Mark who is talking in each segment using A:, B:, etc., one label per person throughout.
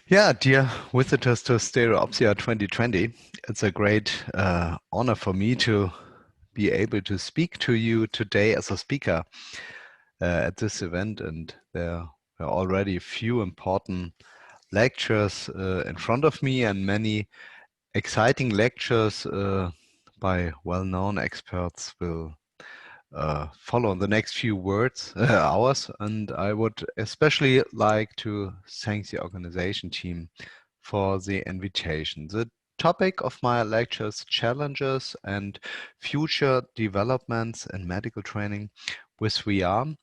A: Yeah, dear visitors to Stereopsia 2020, it's a great honor for me to be able to speak to you today as a speaker at this event. And there are already a few important lectures in front of me and many exciting lectures by well-known experts will follow in the next few hours. And I would especially like to thank the organization team for the invitation. The topic of my lecture is challenges and future developments in medical training with VR.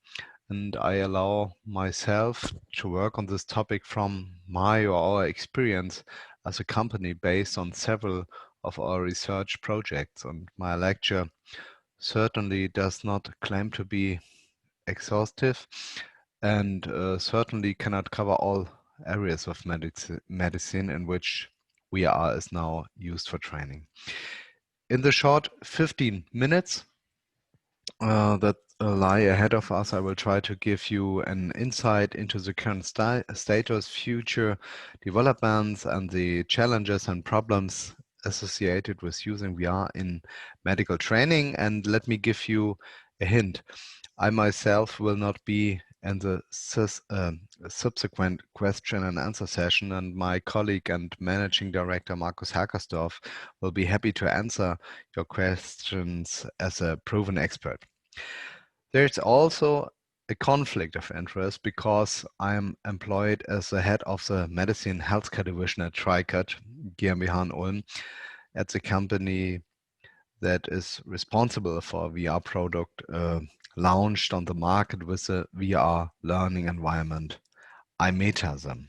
A: And I allow myself to work on this topic from my or our experience as a company based on several of our research projects. And my lecture certainly does not claim to be exhaustive and certainly cannot cover all areas of medicine in which VR is now used for training. In the short 15 minutes that lie ahead of us, I will try to give you an insight into the current status, future developments, and the challenges and problems associated with using VR in medical training. And let me give you a hint. I myself will not be in the subsequent question and answer session, and my colleague and managing director Markus Herkersdorf will be happy to answer your questions as a proven expert. There's also a conflict of interest because I'm employed as the head of the medicine healthcare division at TriCAT GmbH in Ulm at the company that is responsible for a VR product launched on the market with a VR learning environment, Metasm.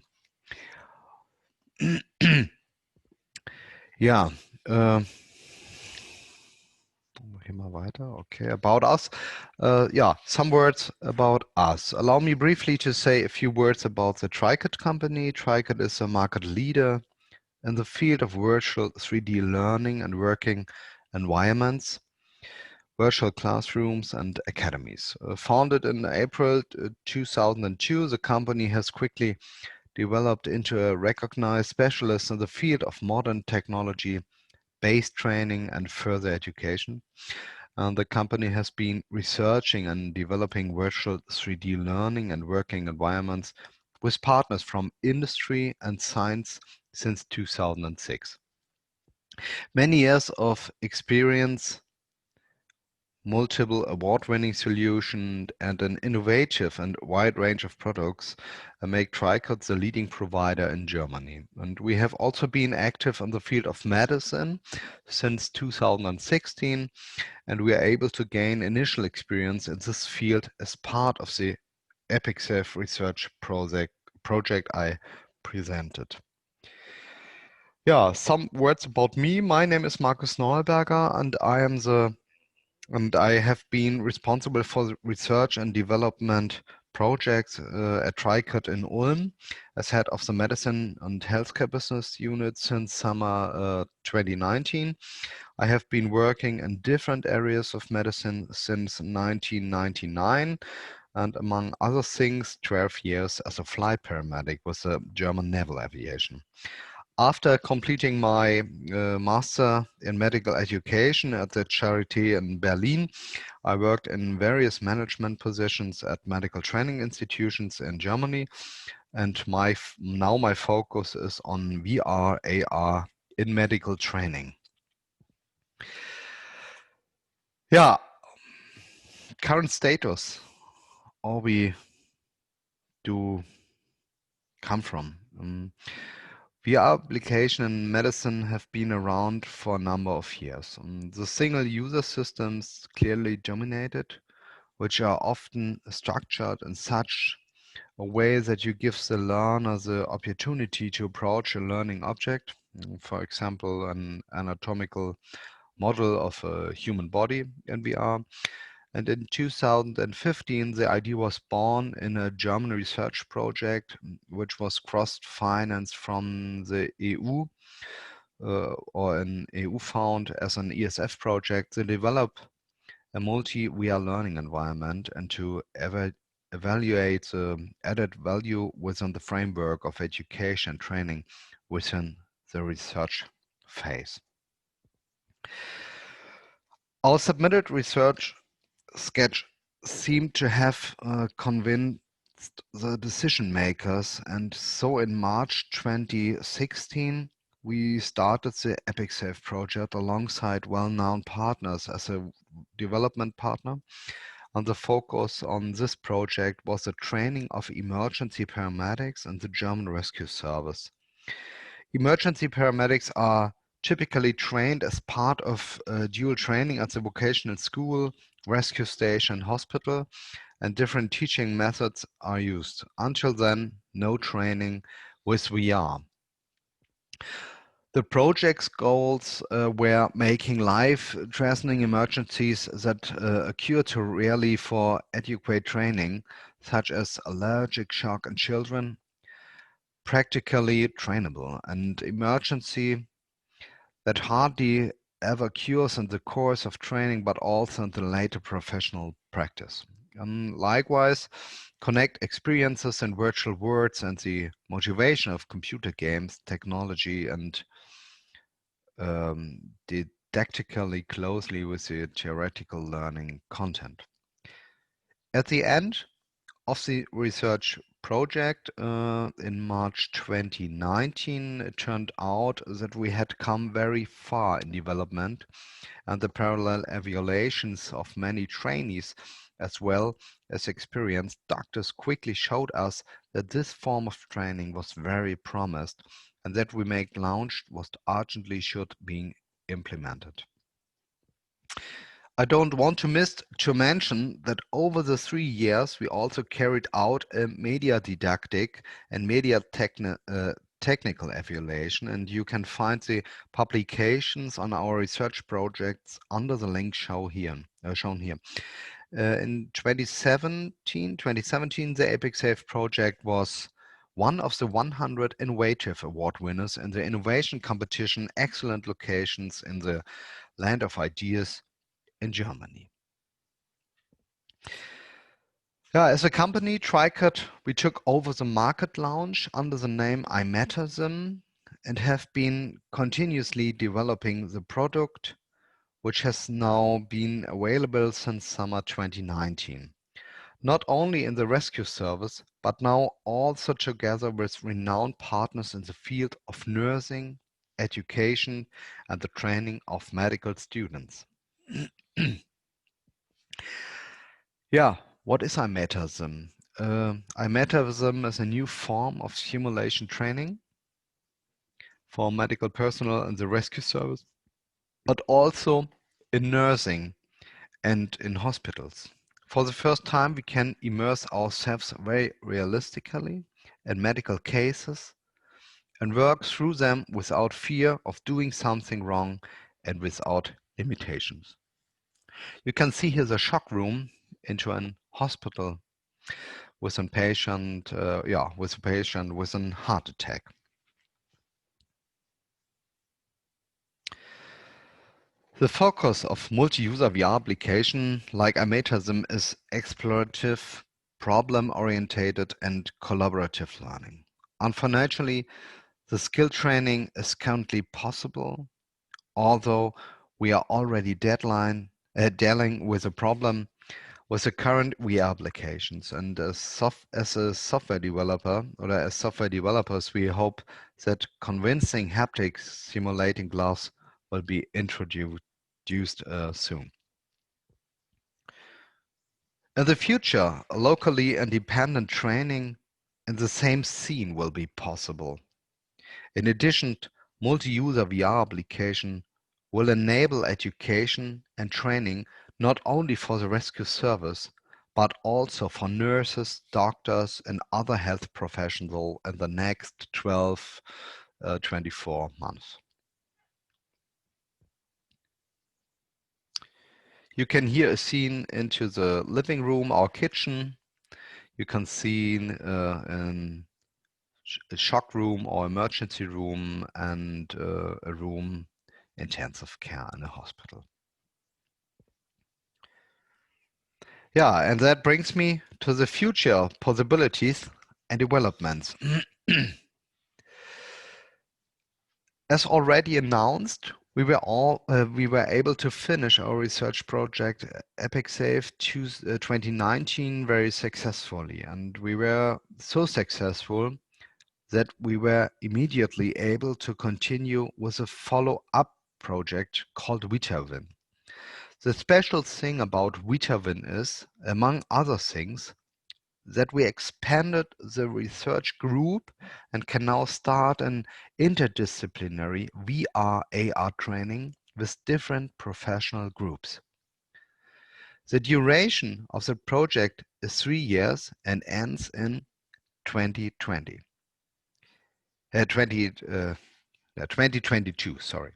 A: Ja, hier mal weiter. Okay, about us. Yeah, some words about us. Allow me briefly to say a few words about the TriCAT company. TriCAT is a market leader in the field of virtual 3D learning and working environments, virtual classrooms and academies. Founded in April 2002, the company has quickly developed into a recognized specialist in the field of modern technology-based training and further education. And the company has been researching and developing virtual 3D learning and working environments with partners from industry and science since 2006. Many years of experience, multiple award-winning solutions, and an innovative and wide range of products make TriCAT the leading provider in Germany. And we have also been active in the field of medicine since 2016, and we are able to gain initial experience in this field as part of the EpicSafe research project I presented. Yeah, some words about me. My name is Markus NEUBERGER, and I have been responsible for the research and development projects at TriCAT in Ulm as head of the medicine and healthcare business unit since summer 2019. I have been working in different areas of medicine since 1999, and among other things, 12 years as a flight paramedic with the German Naval Aviation. After completing my master in medical education at the Charité in Berlin, I worked in various management positions at medical training institutions in Germany, and now my focus is on VR, AR in medical training. Yeah, current status, all we do come from. VR application in medicine have been around for a number of years. The single user systems clearly dominated, which are often structured in such a way that you give the learner the opportunity to approach a learning object, for example, an anatomical model of a human body in VR. And in 2015, the idea was born in a German research project, which was cross-financed from the EU or an EU fund as an ESF project to develop a multi-VR learning environment and to evaluate added value within the framework of education and training within the research phase. Our submitted research sketch seemed to have convinced the decision makers, and so in March 2016 we started the EpicSafe project alongside well-known partners as a development partner. And the focus on this project was the training of emergency paramedics and the German Rescue Service. Emergency paramedics are typically trained as part of dual training at the vocational school, rescue station, hospital, and different teaching methods are used. Until then, no training with VR. The project's goals were making life-threatening emergencies that occur too rarely for adequate training, such as allergic shock in children, practically trainable, and emergency that hardly ever occurs in the course of training, but also in the later professional practice. Likewise, connect experiences in virtual worlds and the motivation of computer games, technology, and didactically closely with the theoretical learning content. At the end of the research project in March 2019, it turned out that we had come very far in development, and the parallel evaluations of many trainees as well as experienced doctors quickly showed us that this form of training was very promised and that we make launched was urgently should be implemented. I don't want to miss to mention that over the 3 years we also carried out a media didactic and media technical evaluation, and you can find the publications on our research projects under the link shown here. In 2017, the EpicSafe project was one of the 100 Innovative Award winners in the innovation competition Excellent Locations in the Land of Ideas in Germany. Yeah, as a company, TriCAT, we took over the market launch under the name Metasm and have been continuously developing the product, which has now been available since summer 2019. Not only in the rescue service, but now also together with renowned partners in the field of nursing, education, and the training of medical students. Yeah, what is Metasm? Metasm is a new form of simulation training for medical personnel in the rescue service, but also in nursing and in hospitals. For the first time, we can immerse ourselves very realistically in medical cases and work through them without fear of doing something wrong and without limitations. You can see here the shock room into an hospital with a patient, with a heart attack. The focus of multi-user VR application like Metasm is explorative, problem-oriented, and collaborative learning. Unfortunately, the skill training is currently possible, although we are already dealing with a problem with the current VR applications. And as a software developer, or as software developers, we hope that convincing haptic simulating gloves will be introduced soon. In the future, locally independent training in the same scene will be possible. In addition, multi-user VR application will enable education and training not only for the rescue service, but also for nurses, doctors, and other health professionals in the next 24 months. You can hear a scene into the living room or kitchen. You can see a shock room or emergency room and a room intensive care in a hospital. Yeah, and that brings me to the future possibilities and developments. As already announced, we were able to finish our research project EpicSafe 2019 very successfully, and we were so successful that we were immediately able to continue with a follow-up project called VitaWin. The special thing about VitaWin is, among other things, that we expanded the research group and can now start an interdisciplinary VR/AR training with different professional groups. The duration of the project is 3 years and ends in 2020. 2022, sorry.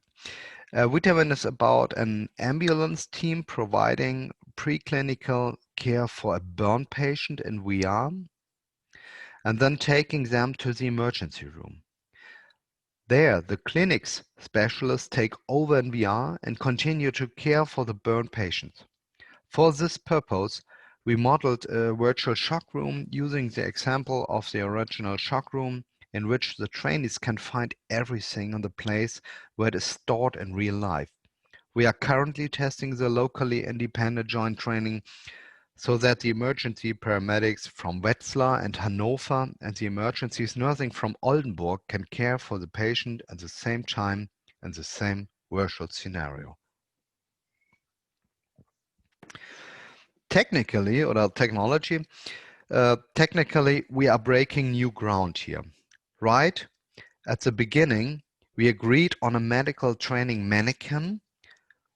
A: VitaWin is about an ambulance team providing preclinical care for a burn patient in VR and then taking them to the emergency room. There, the clinic's specialists take over in VR and continue to care for the burn patient. For this purpose, we modeled a virtual shock room using the example of the original shock room in which the trainees can find everything in the place where it is stored in real life. We are currently testing the locally independent joint training so that the emergency paramedics from Wetzlar and Hannover and the emergency nursing from Oldenburg can care for the patient at the same time in the same virtual scenario. Technically, we are breaking new ground here. Right at the beginning, we agreed on a medical training mannequin,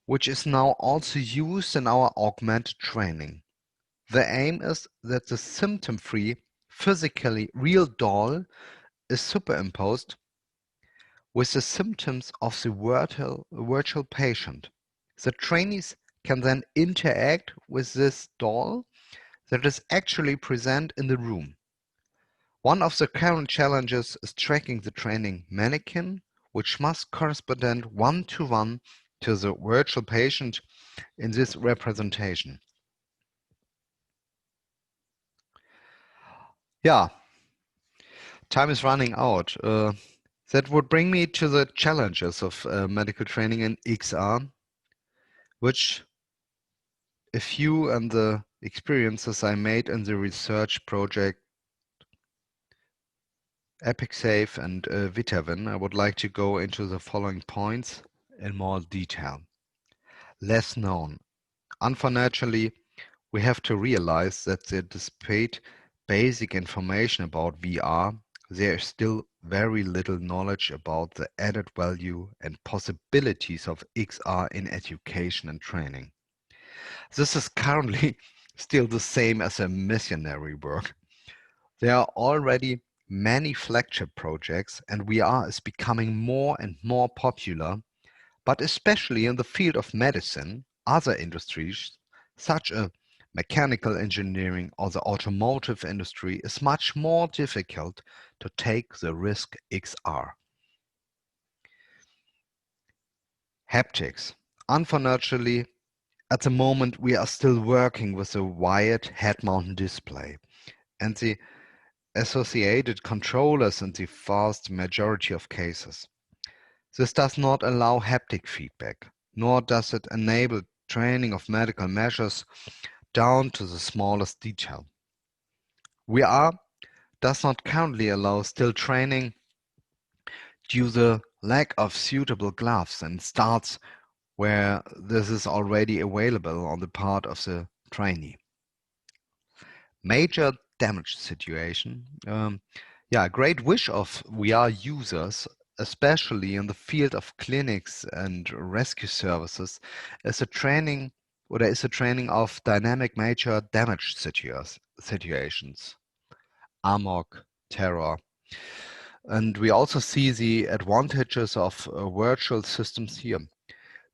A: which is now also used in our augmented training. The aim is that the symptom-free, physically real doll is superimposed with the symptoms of the virtual patient. The trainees can then interact with this doll that is actually present in the room. One of the current challenges is tracking the training mannequin, which must correspond one-to-one to the virtual patient in this representation. Yeah, time is running out. That would bring me to the challenges of medical training in XR, which a few and the experiences I made in the research project EpicSafe and VitaWin, I would like to go into the following points in more detail. Less known. Unfortunately, we have to realize that despite basic information about VR, there is still very little knowledge about the added value and possibilities of XR in education and training. This is currently still the same as a missionary work. There are already many flagship projects and VR is becoming more and more popular, but especially in the field of medicine, other industries such as mechanical engineering or the automotive industry is much more difficult to take the risk XR. Haptics. Unfortunately, at the moment we are still working with a wired head-mounted display and the associated controllers in the vast majority of cases. This does not allow haptic feedback, nor does it enable training of medical measures down to the smallest detail. VR does not currently allow still training due to the lack of suitable gloves and starts where this is already available on the part of the trainee. Major damage situation. A great wish of VR users, especially in the field of clinics and rescue services, is a training of dynamic major damage situations, amok, terror. And we also see the advantages of virtual systems here.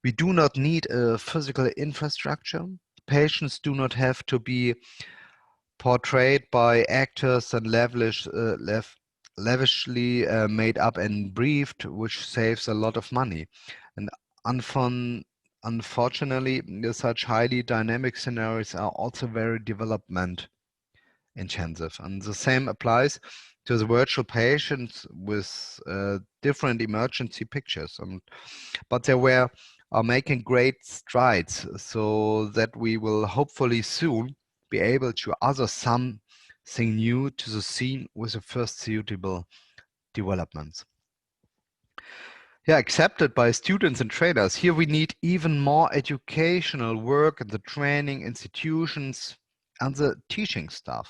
A: We do not need a physical infrastructure. Patients do not have to be portrayed by actors and lavishly made up and briefed, which saves a lot of money. And unfortunately, such highly dynamic scenarios are also very development intensive. And the same applies to the virtual patients with different emergency pictures. But are making great strides so that we will hopefully soon be able to other something new to the scene with the first suitable developments. Yeah, accepted by students and trainers. Here we need even more educational work in the training institutions and the teaching staff.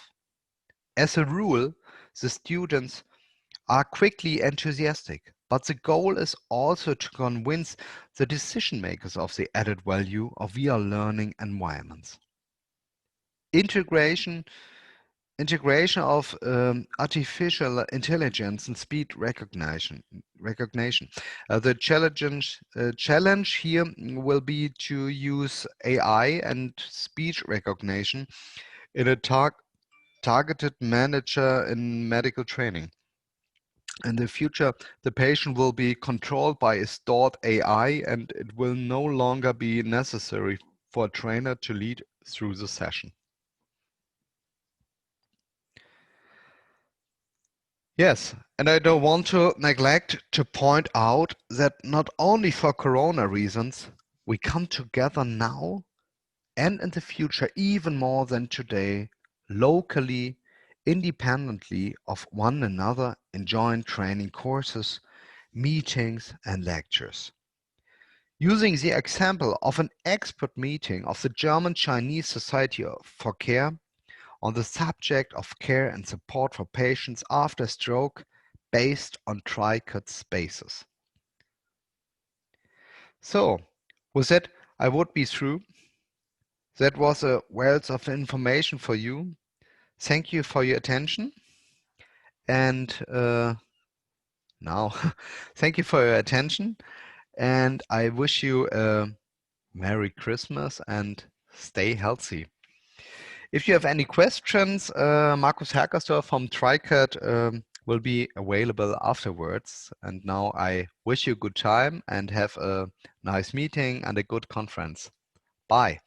A: As a rule, the students are quickly enthusiastic, but the goal is also to convince the decision makers of the added value of VR learning environments. Integration of artificial intelligence and speed recognition. The challenge here will be to use AI and speech recognition in a targeted manner in medical training. In the future, the patient will be controlled by a stored AI, and it will no longer be necessary for a trainer to lead through the session. Yes, and I don't want to neglect to point out that not only for Corona reasons, we come together now and in the future even more than today, locally, independently of one another in joint training courses, meetings and lectures. Using the example of an expert meeting of the German-Chinese Society for Care on the subject of care and support for patients after stroke based on TriCAT spaces. So, with that, I would be through. That was a wealth of information for you. Thank you for your attention. And now, thank you for your attention. And I wish you a Merry Christmas and stay healthy. If you have any questions, Markus Herkersdorf from TriCAT will be available afterwards. And now I wish you a good time and have a nice meeting and a good conference. Bye.